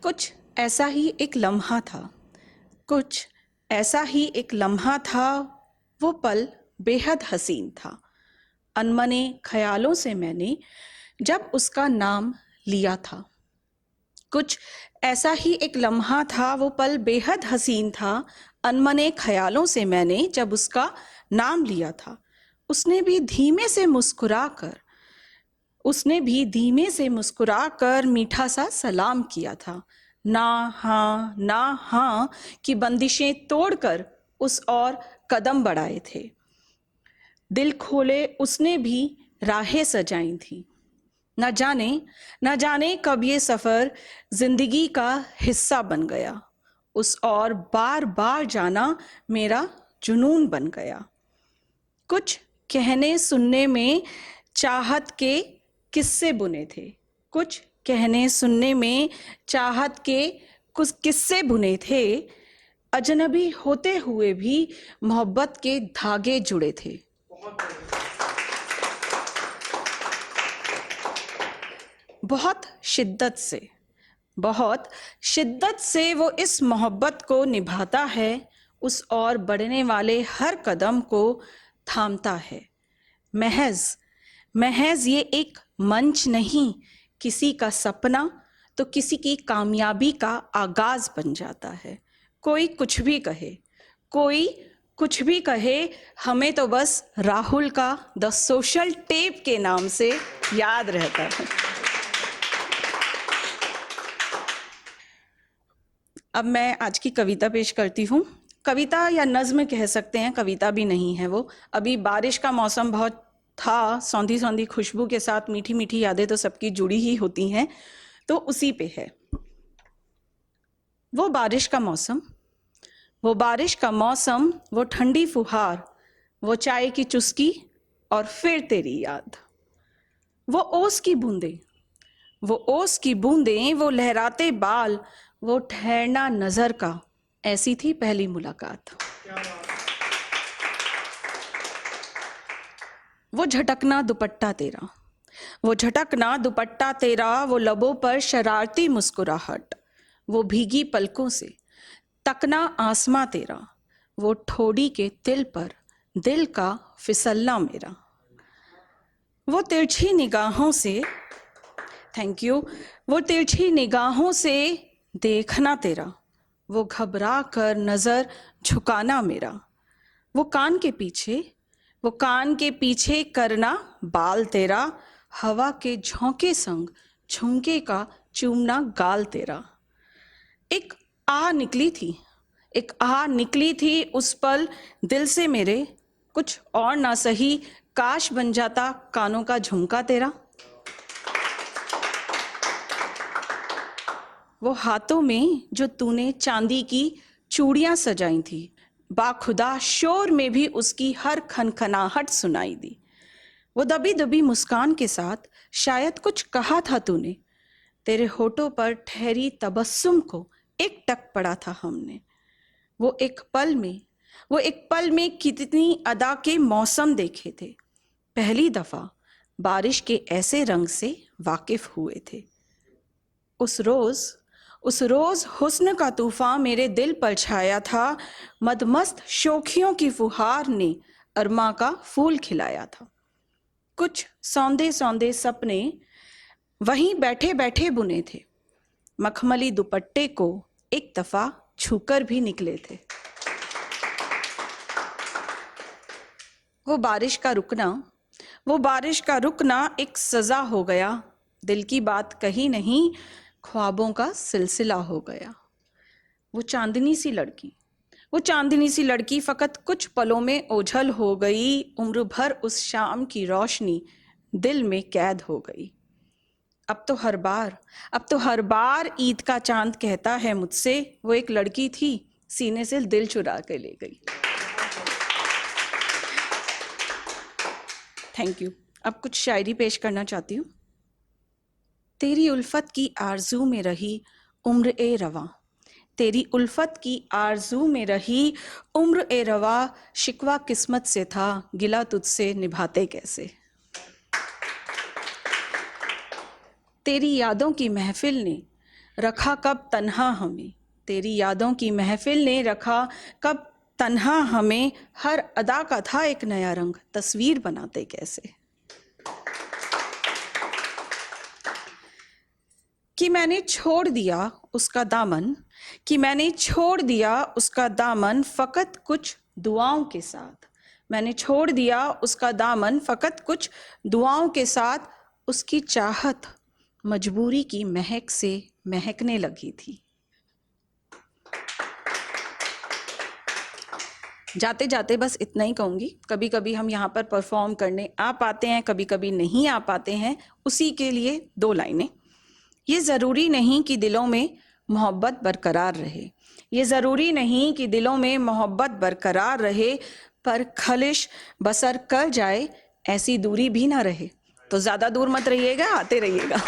कुछ ऐसा ही एक लम्हा था, कुछ ऐसा ही एक लम्हा था, वो पल बेहद हसीन था। अनमने ख्यालों से मैंने जब उसका नाम लिया था। कुछ ऐसा ही एक लम्हा था, वो पल बेहद हसीन था। अनमने ख्यालों से मैंने जब उसका नाम लिया था। उसने भी धीमे से मुस्कुरा कर मीठा सा सलाम किया था। ना हाँ की बंदिशें तोड़कर उस और कदम बढ़ाए थे। दिल खोले उसने भी राहें सजाई थी। न जाने कब ये सफ़र जिंदगी का हिस्सा बन गया। उस और बार बार जाना मेरा जुनून बन गया। कुछ कहने सुनने में चाहत के किस्से बुने थे। कुछ कहने सुनने में चाहत के कुछ किस्से बुने थे। अजनबी होते हुए भी मोहब्बत के धागे जुड़े थे। बहुत शिद्दत से वो इस मोहब्बत को निभाता है। उस और बढ़ने वाले हर कदम को थामता है। महज ये एक मंच नहीं, किसी का सपना तो किसी की कामयाबी का आगाज बन जाता है। कोई कुछ भी कहे, हमें तो बस राहुल का द सोशल टेप के नाम से याद रहता है। अब मैं आज की कविता पेश करती हूँ। कविता या नज़्म कह सकते हैं, कविता भी नहीं है वो। अभी बारिश का मौसम बहुत था, सौंधी सौंधी खुशबू के साथ मीठी मीठी यादें तो सबकी जुड़ी ही होती हैं, तो उसी पे है। वो बारिश का मौसम, वो ठंडी फुहार, वो चाय की चुस्की और फिर तेरी याद। वो ओस की बूंदें, वो लहराते बाल, वो ठहरना नजर का, ऐसी थी पहली मुलाकात। वो झटकना दुपट्टा तेरा, वो लबों पर शरारती मुस्कुराहट, वो भीगी पलकों से तकना आसमां तेरा, वो ठोड़ी के तिल पर दिल का फिसलना मेरा। वो तिरछी निगाहों से देखना तेरा, वो घबरा कर नजर झुकाना मेरा। वो कान के पीछे करना बाल तेरा, हवा के झोंके संग झुमके का चूमना गाल तेरा। एक आह निकली थी उस पल दिल से मेरे, कुछ और ना सही काश बन जाता कानों का झुमका तेरा। वो हाथों में जो तूने चांदी की चूड़ियां सजाई थी, बाखुदा शोर में भी उसकी हर खनखनाहट सुनाई दी। वो दबी दबी मुस्कान के साथ शायद कुछ कहा था तूने, तेरे होठों पर ठहरी तबस्सुम को एक टक पड़ा था हमने। वो एक पल में कितनी अदा के मौसम देखे थे, पहली दफा बारिश के ऐसे रंग से वाकिफ हुए थे। उस रोज हुस्न का तूफान मेरे दिल पर छाया था, मदमस्त शोखियों की फुहार ने अरमा का फूल खिलाया था। कुछ सौंदे सौंदे सपने वहीं बैठे बैठे बुने थे, मखमली दुपट्टे को एक दफा छूकर भी निकले थे। वो बारिश का रुकना एक सजा हो गया, दिल की बात कही नहीं, ख्वाबों का सिलसिला हो गया। वो चांदनी सी लड़की फकत कुछ पलों में ओझल हो गई, उम्र भर उस शाम की रोशनी दिल में कैद हो गई। अब तो हर बार ईद का चांद कहता है मुझसे, वो एक लड़की थी सीने से दिल चुरा के ले गई। Thank you. अब कुछ शायरी पेश करना चाहती हूँ। तेरी उल्फत की आरजू में रही उम्र ए रवा, तेरी उल्फत की आरजू में रही उम्र ए रवा, शिकवा किस्मत से था गिला तुझसे निभाते कैसे। तेरी यादों की महफिल ने रखा कब तन्हा हमें, तेरी यादों की महफिल ने रखा कब तन्हा हमें, हर अदा का था एक नया रंग, तस्वीर बनाते कैसे। कि मैंने छोड़ दिया उसका दामन, कि मैंने छोड़ दिया उसका दामन फकत कुछ दुआओं के साथ, मैंने छोड़ दिया उसका दामन फकत कुछ दुआओं के साथ, उसकी चाहत मजबूरी की महक से महकने लगी थी। जाते जाते बस इतना ही कहूँगी, कभी कभी हम यहाँ पर परफॉर्म करने आ पाते हैं, कभी कभी नहीं आ पाते हैं, उसी के लिए 2 लाइनें। ये ज़रूरी नहीं कि दिलों में मोहब्बत बरकरार रहे, ये ज़रूरी नहीं कि दिलों में मोहब्बत बरकरार रहे, पर खलिश बसर कर जाए ऐसी दूरी भी ना रहे। तो ज़्यादा दूर मत रहिएगा, आते रहिएगा।